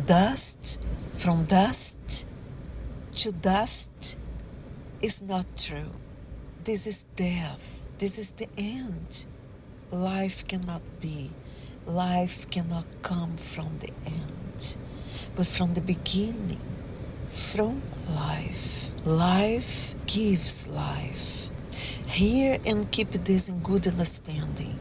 dust, from dust to dust is not true. This is death. This is the end. Life cannot be. Life cannot come from the end, but from the beginning, from life. Life gives life. Hear and keep this in good understanding.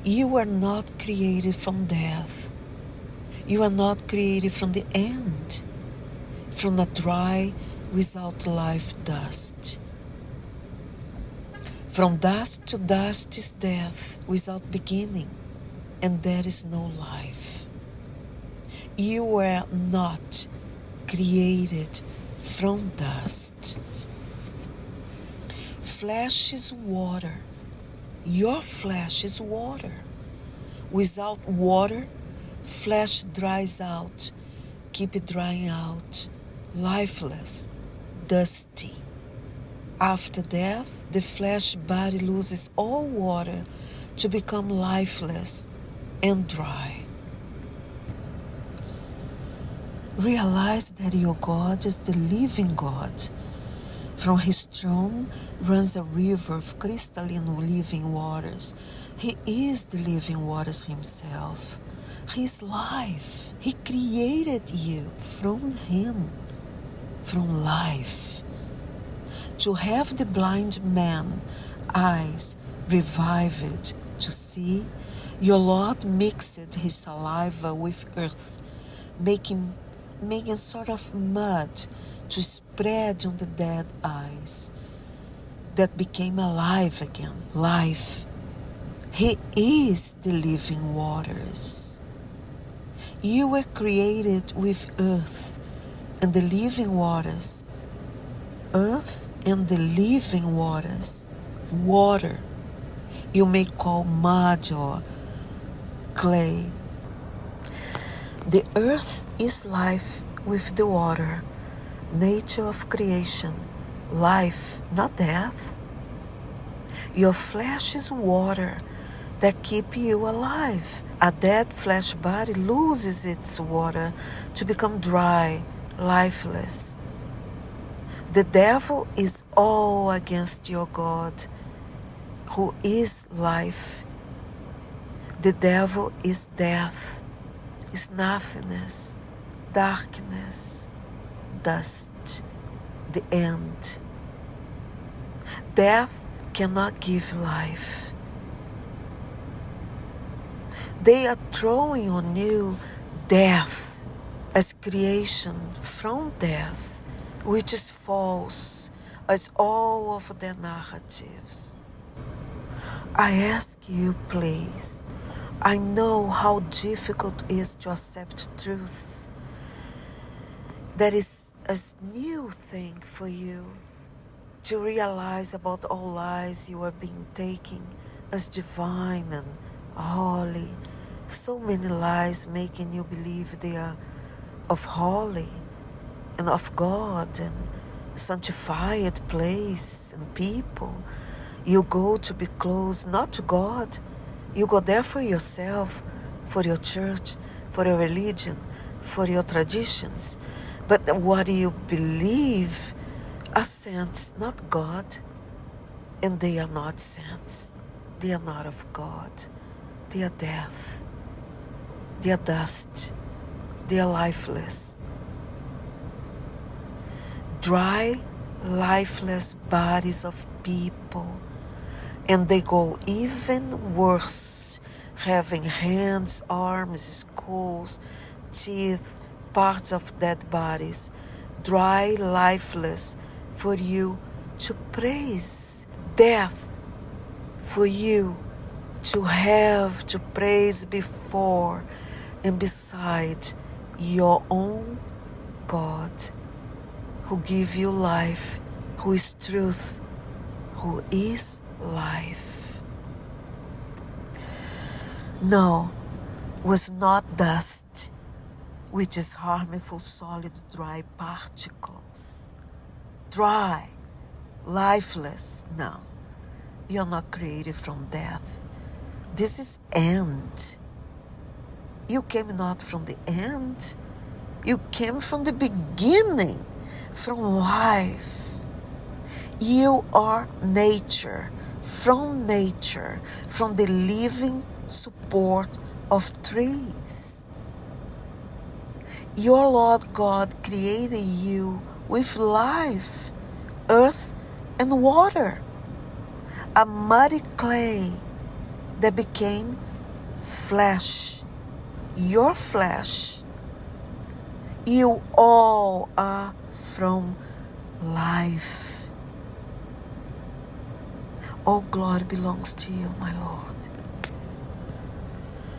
You are not created from death. You are not created from the end, from a dry, without life dust. From dust to dust is death without beginning, and there is no life. You were not created from dust. Flesh is water. Your flesh is water. Without water, flesh dries out, keep it drying out, lifeless, dusty. After death, the flesh body loses all water to become lifeless and dry. Realize that your God is the living God. From his throne runs a river of crystalline living waters. He is the living waters himself. He is life. He created you from him, from life. To have the blind man eyes revived to see, your Lord mixed his saliva with earth, making sort of mud to spread on the dead eyes that became alive again. Life. He is the living waters. You were created with earth and the living waters. Earth and the living waters. Water. You may call mud or clay. The earth is life with the water. Nature of creation, life, not death. Your flesh is water that keep you alive. A dead flesh body loses its water to become dry, lifeless. The devil is all against your God, who is life. The devil is death, is nothingness, darkness, dust, the end. Death cannot give life. They are throwing on you death as creation from death, which is false as all of their narratives. I ask you, please, I know how difficult it is to accept truth. That is a new thing for you to realize about all lies you are being taken as divine and holy. So many lies making you believe they are of holy and of God and sanctified place and people. You go to be close not to God. You go there for yourself, for your church, for your religion, for your traditions. But what you believe are saints, not God. And they are not saints. They are not of God. They are death. They are dust. They are lifeless. Dry, lifeless bodies of people. And they go even worse, having hands, arms, skulls, teeth, parts of dead bodies, dry, lifeless, for you to praise. Death, for you to have to praise before and beside your own God, who give you life, who is truth, who is life. No, was not dust, which is harmful solid dry particles. Dry, lifeless. No, you're not created from death. This is end. You came not from the end. You came from the beginning, from life. You are nature, from the living support of trees. Your Lord God created you with life, earth, and water, a muddy clay that became flesh, your flesh. You all are from life. All glory belongs to you, my Lord.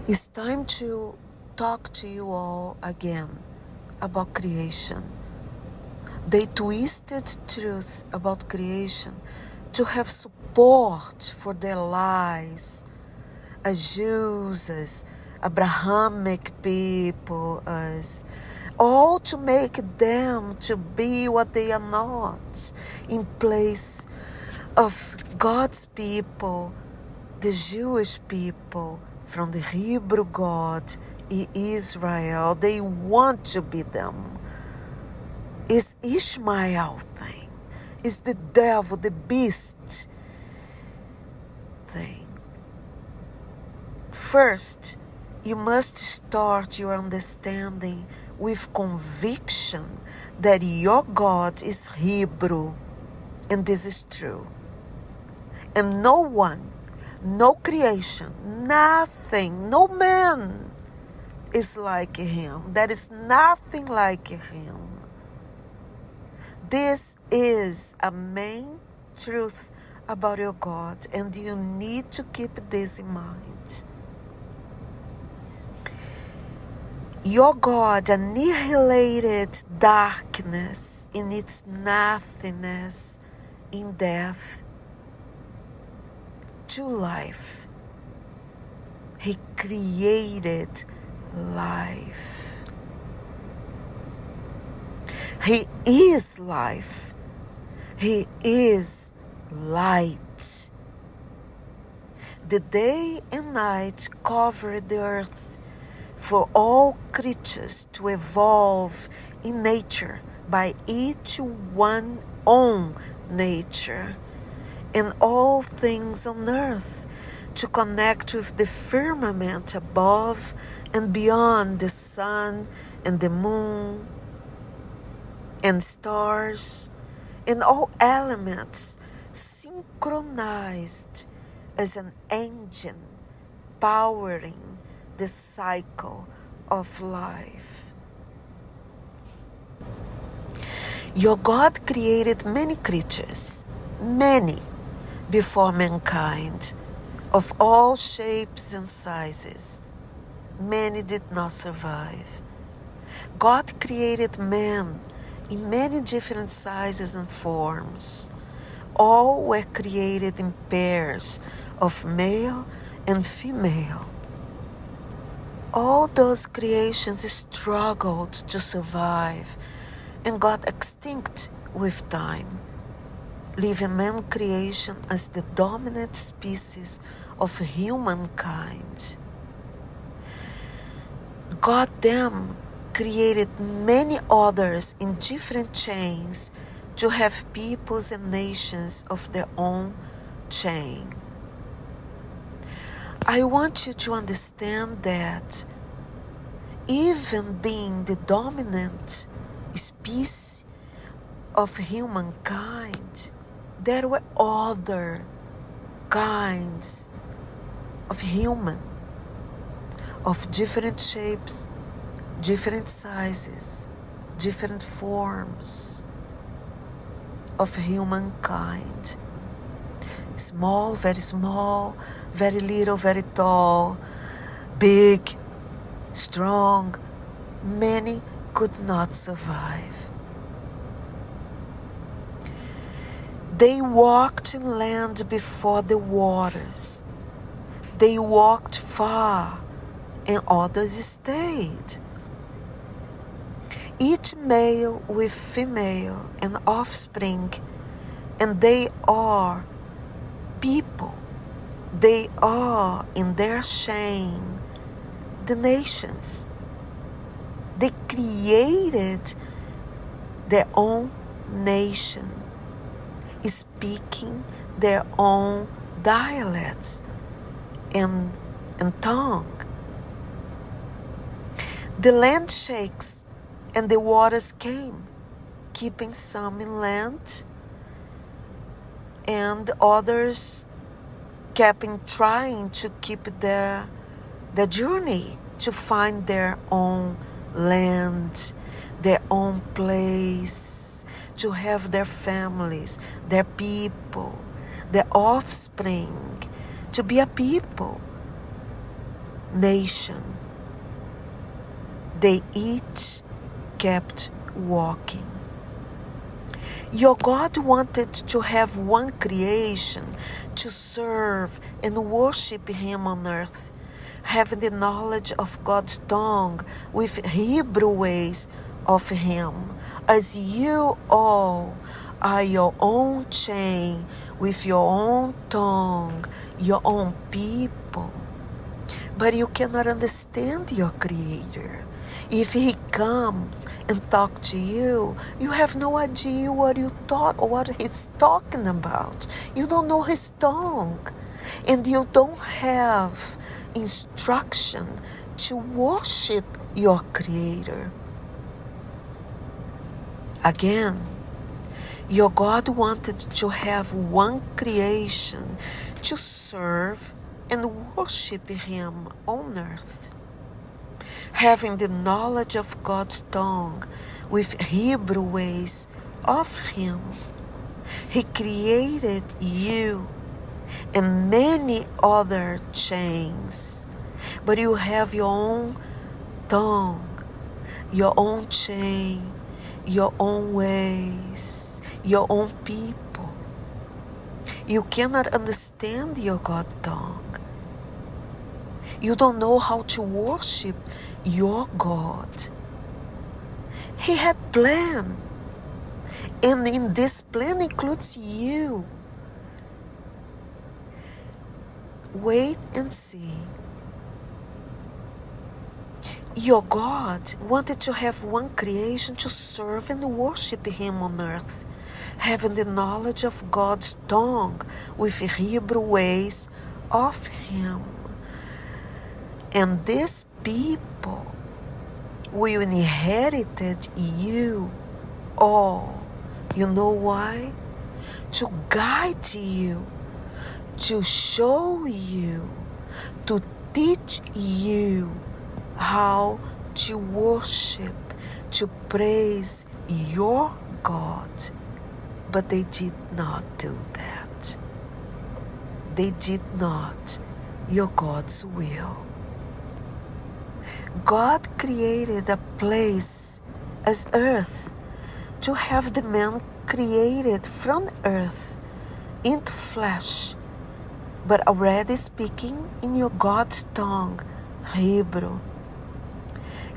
It's time to talk to you all again about creation. They twisted truth about creation to have support for their lies, as Jews, as Abrahamic people, as all to make them to be what they are not, in place of God's people, the Jewish people, from the Hebrew God, Israel. They want to be them. It's Ishmael thing. It's the devil, the beast thing. First, you must start your understanding with conviction that your God is Hebrew, and this is true. And no one, no creation, nothing, no man is like him. There is nothing like him. This is a main truth about your God, and you need to keep this in mind. Your God annihilated darkness in its nothingness, in death, to life. He created life. He is life. He is light. The day and night covered the earth for all creatures to evolve in nature by each one own nature, and all things on earth to connect with the firmament above and beyond the sun and the moon and stars, and all elements synchronized as an engine powering the cycle of life. Your God created many creatures, many, before mankind, of all shapes and sizes. Many did not survive. God created man in many different sizes and forms. All were created in pairs of male and female. All those creations struggled to survive and got extinct with time, leaving man creation as the dominant species of humankind. God then created many others in different chains to have peoples and nations of their own chain. I want you to understand that even being the dominant species of humankind, there were other kinds of human, of different shapes, different sizes, different forms of humankind. Small, very little, very tall, big, strong. Many could not survive. They walked in land before the waters. They walked far, and others stayed. Each male with female and offspring, and they are people. They are in their chain the nations. They created their own nation, speaking their own dialects and tongue. The land shakes and the waters came, keeping some in land and others kept trying to keep the journey to find their own land, their own place, to have their families, their people, their offspring, to be a people, nation. They each kept walking. Your God wanted to have one creation to serve and worship Him on earth, having the knowledge of God's tongue with Hebrew ways of Him, as you all are your own chain with your own tongue, your own people. But you cannot understand your Creator. If He comes and talks to you, you have no idea what He's talking about. You don't know His tongue. And you don't have instruction to worship your Creator. Again, your God wanted to have one creation to serve and worship Him on earth, having the knowledge of God's tongue with Hebrew ways of Him. He created you and many other chains, but you have your own tongue, your own chain, your own ways, your own people. You cannot understand your God tongue. You don't know how to worship your God. He had plan, and in this plan includes you. Wait and see. Your God wanted to have one creation to serve and worship Him on earth, having the knowledge of God's tongue with Hebrew ways of Him. And these people will inherit you all. You know why? To guide you, to show you, to teach you how to worship, to praise your God. But they did not do that. They did not your God's will. God created a place as earth to have the man created from earth into flesh, but already speaking in your God's tongue, Hebrew.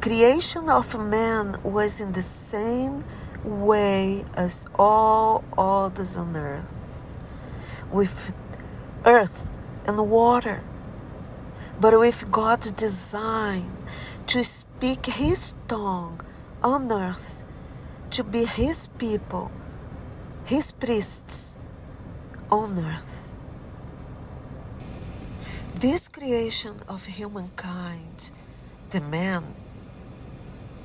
Creation of man was in the same way as all others on earth, with earth and water, but with God's design to speak His tongue on earth, to be His people, His priests on earth. This creation of humankind, the man,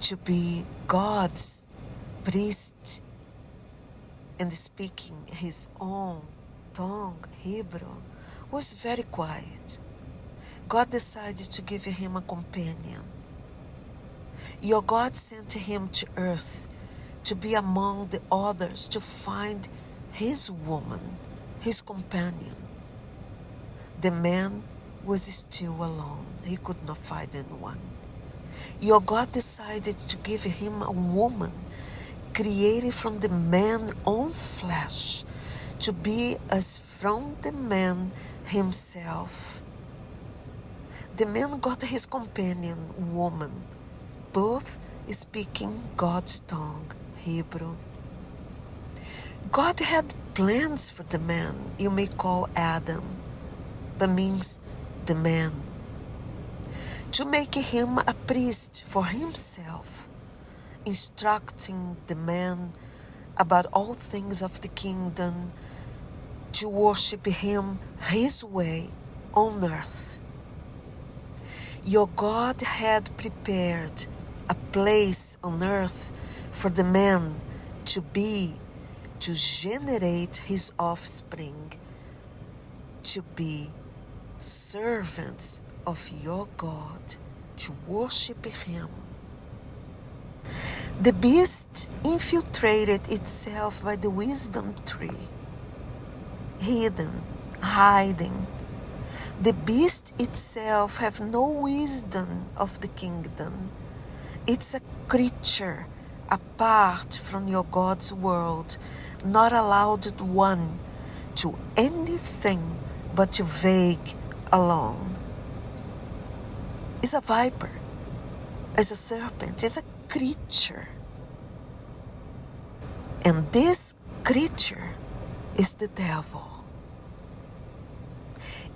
to be God's priest and speaking his own tongue, Hebrew, was very quiet. God decided to give him a companion. Your God sent him to earth to be among the others, to find his woman, his companion. The man was still alone. He could not find anyone. Your God decided to give him a woman created from the man's own flesh, to be as from the man himself. The man got his companion woman, both speaking God's tongue, Hebrew. God had plans for the man you may call Adam, but means the man. to make him a priest for himself, instructing the man about all things of the kingdom, to worship him his way on earth. Your God had prepared a place on earth for the man to generate his offspring, to be servants of your God, to worship him. The beast infiltrated itself by the wisdom tree, hidden, hiding. The beast itself have no wisdom of the kingdom. It's a creature apart from your God's world, not allowed one to anything but to vague alone. It's a viper, it's a serpent, it's a creature. And this creature is the devil.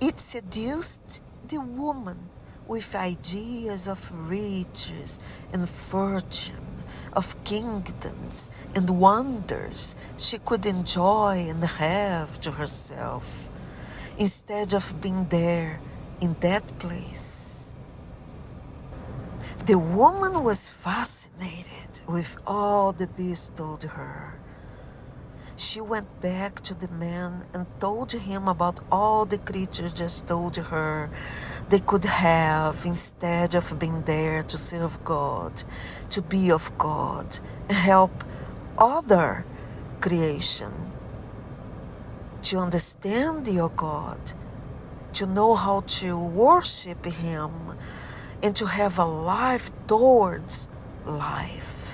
It seduced the woman with ideas of riches and fortune, of kingdoms and wonders she could enjoy and have to herself, instead of being there in that place. The woman was fascinated with all the beast told her. She went back to the man and told him about all the creatures just told her they could have instead of being there to serve God, to be of God, and help other creation, to understand your God, to know how to worship him, and to have a life towards life.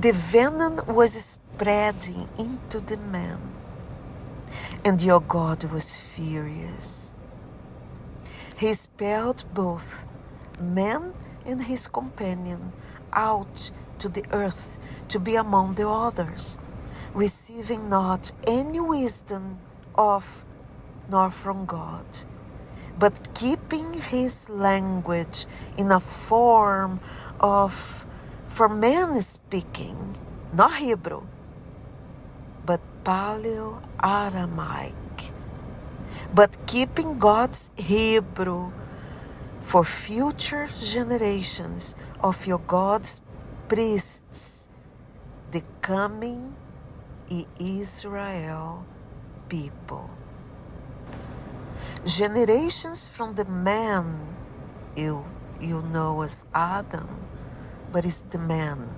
The venom was spreading into the man, and your God was furious. He expelled both man and his companion out to the earth to be among the others, receiving not any wisdom of nor from God, but keeping his language in a form of for man speaking, not Hebrew, but Paleo-Aramaic, but keeping God's Hebrew for future generations of your God's priests, the coming Israel people. Generations from the man you know as Adam, but it's the man.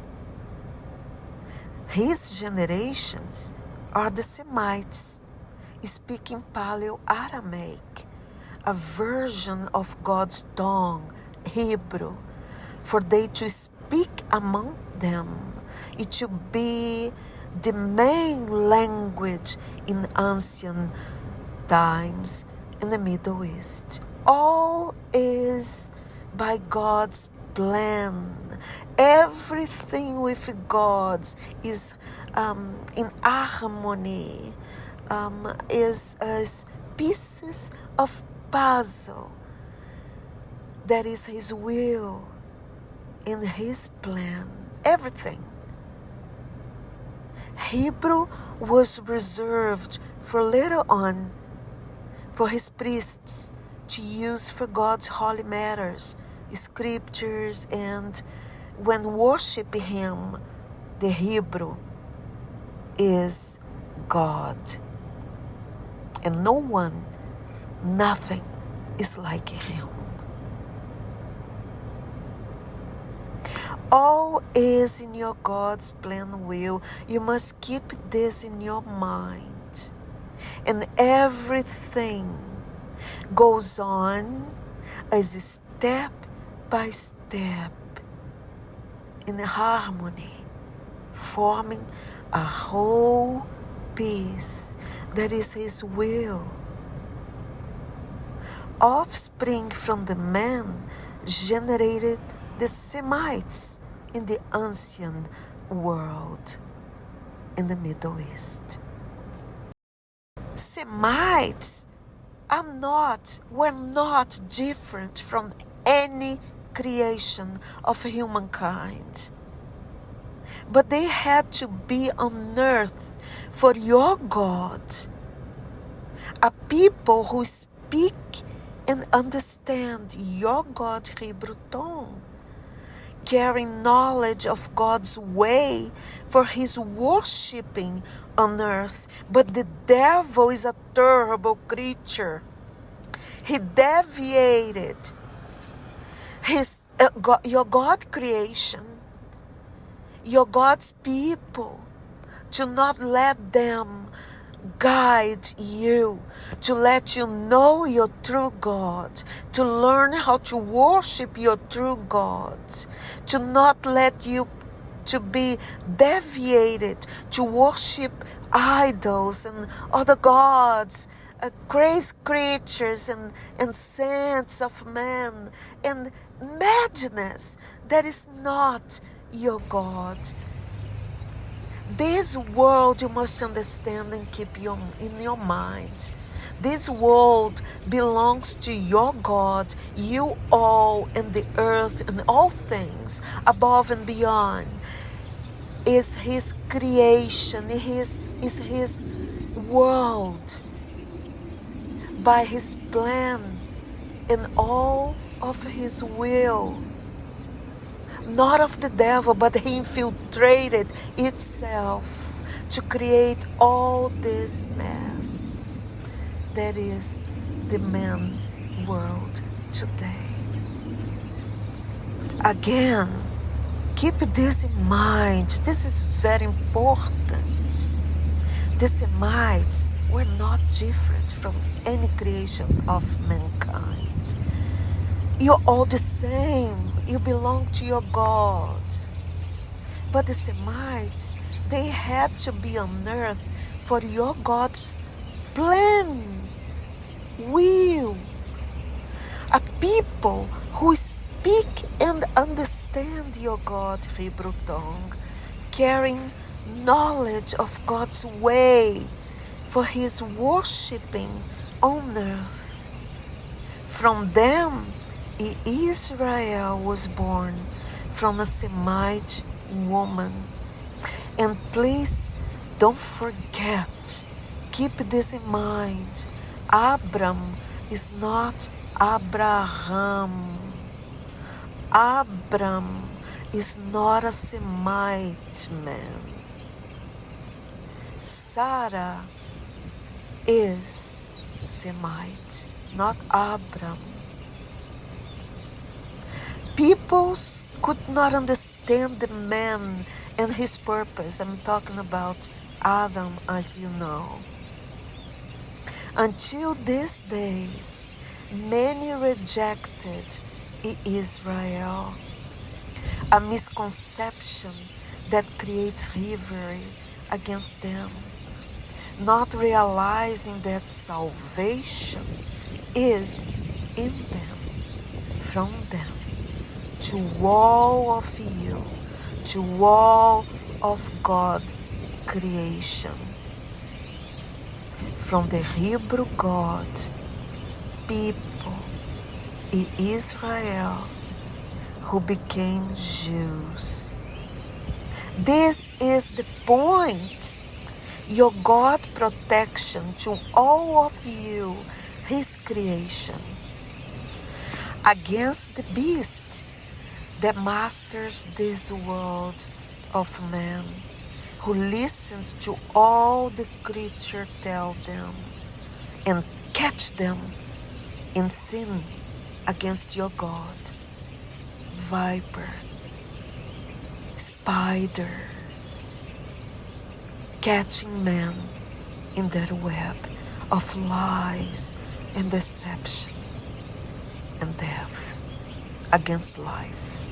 His generations are the Semites, speaking Paleo-Aramaic, a version of God's tongue, Hebrew, for they to speak among them. It should be the main language in ancient times in the Middle East. All is by God's plan. Everything with God is in harmony, is as pieces of puzzle. That is his will in his plan. Everything. Hebrew was reserved for later on for his priests to use for God's holy matters, scriptures, and when worshiping him, the Hebrew is God. And no one, nothing is like him. All is in your God's plan will. You must keep this in your mind. And everything goes on as a step by step in harmony, forming a whole piece that is his will. Offspring from the man generated the Semites in the ancient world in the Middle East. Semites we're not different from any creation of humankind. But they had to be on earth for your God, a people who speak and understand your God Hebrew tongue, carrying knowledge of God's way for his worshipping on earth. But the devil is a terrible creature. He deviated your God creation, your God's people, to not let them guide you, to let you know your true God, to learn how to worship your true God, to not let you to be deviated, to worship idols and other gods, crazy creatures and saints of men, and madness that is not your God. This world you must understand and keep in your mind. This world belongs to your God, you all, and the earth and all things above and beyond is his creation, is his world, by his plan and all of his will. Not of the devil, but he infiltrated itself to create all this mess that is the man world today. Again, keep this in mind. This is very important. The Semites were not different from any creation of mankind. You're all the same. You belong to your God. But the Semites, they had to be on earth for your God's plan, will. A people who speak and understand your God Hebrew tongue, carrying knowledge of God's way for his worshipping on earth. From them, Israel was born from a Semite woman. And please don't forget, keep this in mind. Abram is not Abraham. Abram is not a Semite man. Sarah is Semite, not Abram. Peoples could not understand the man and his purpose. I'm talking about Adam, as you know. Until these days, many rejected Israel, a misconception that creates rivalry against them, not realizing that salvation is in them, from them, to all of you, to all of God creation. From the Hebrew God, people, Israel, who became Jews. This is the point. Your God protection to all of you, his creation, against the beast that masters this world of man, who listens to all the creature tell them and catch them in sin against your God. Viper, spiders, catching men in their web of lies and deception and death against life.